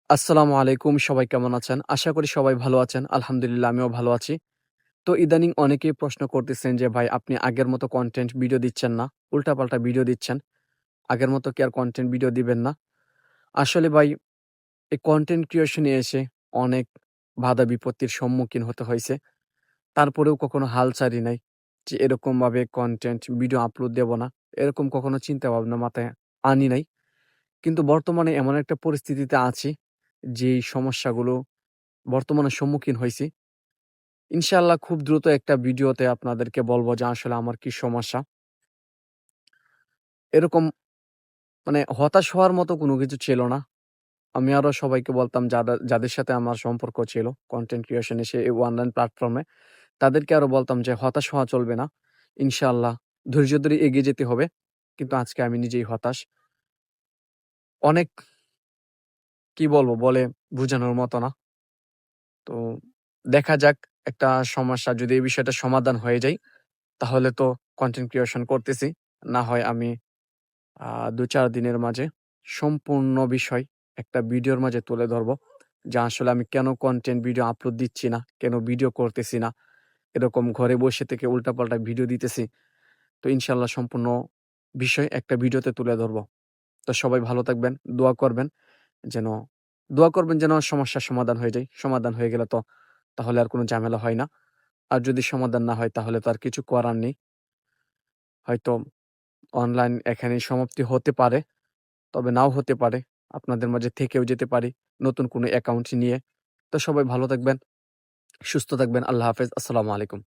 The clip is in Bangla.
আসসালামু আলাইকুম। সবাই কেমন আছেন? আশা করি সবাই ভালো আছেন। আলহামদুলিল্লাহ আমিও ভালো আছি। তো ইদানিং অনেকেই প্রশ্ন করতেছেন যে ভাই আপনি আগের মতো কনটেন্ট ভিডিও দিচ্ছেন না। উল্টাপাল্টা ভিডিও দিচ্ছেন। আগের মতো কি আর কনটেন্ট ভিডিও দিবেন না? আসলে ভাই এই কনটেন্ট ক্রিয়েশন এ এসে অনেক বাধা বিপত্তির সম্মুখীন হতে হইছে। তারপরেও কখনো হাল ছাড়ি নাই যে এরকমভাবে কনটেন্ট ভিডিও আপলোড দেব না। এরকম কখনো চিন্তা ভাবনা মাথায় আনি নাই। কিন্তু বর্তমানে এমন একটা পরিস্থিতিতে আছি যেই সমস্যাগুলো বর্তমানে সম্মুখীন হইছি। ইনশাআল্লাহ খুব দ্রুত একটা ভিডিওতে আপনাদেরকে বলব যে আসলে আমার কি সমস্যা। এরকম হতাশ হওয়ার মতো কোনো কিছু ছিল না। আমি আরো সবাইকে বলতাম যাদের সাথে আমার সম্পর্ক ছিল কনটেন্ট ক্রিয়েশন এ এই অনলাইন প্ল্যাটফর্মে তাদেরকে আরো বলতাম যে হতাশ হওয়া চলবে না। ইনশাআল্লাহ ধৈর্য ধরে এগিয়ে যেতে হবে। কিন্তু আজকে আমি নিজেই হতাশ। অনেক কি বলবো বলে বুঝানোর মতো না। তো দেখা যাক একটা সমস্যা যদি এই বিষয়টা সমাধান হয়ে যায় তাহলে তো কনটেন্ট ক্রিয়েশন করতেছি। না হয় আমি ২-৪ দিনের মাঝে সম্পূর্ণ বিষয় একটা ভিডিওর মাঝে তুলে ধরবো। যে আসলে আমি কেন কনটেন্ট ভিডিও আপলোড দিচ্ছি না, কেন ভিডিও করতেছি না। এরকম ঘরে বসে থেকে উল্টাপাল্টা ভিডিও দিতেছি। তো ইনশাআল্লাহ সম্পূর্ণ বিষয় একটা ভিডিওতে তুলে ধরবো। তো সবাই ভালো থাকবেন, যেন দোয়া করবেন যেন সমস্যার সমাধান হয়ে যায়। সমাধান হয়ে গেলে তো তাহলে আর কোনো ঝামেলা হয় না। আর যদি সমাধান না হয় তাহলে তো আর কিছু করার নেই। হয়তো অনলাইন এখানেই সমাপ্তি হতে পারে। তবে নাও হতে পারে। আপনাদের মাঝে থেকেও যেতে পারি নতুন কোনো অ্যাকাউন্ট নিয়ে। তো সবাই ভালো থাকবেন, সুস্থ থাকবেন। আল্লাহ হাফেজ। আসসালামু আলাইকুম।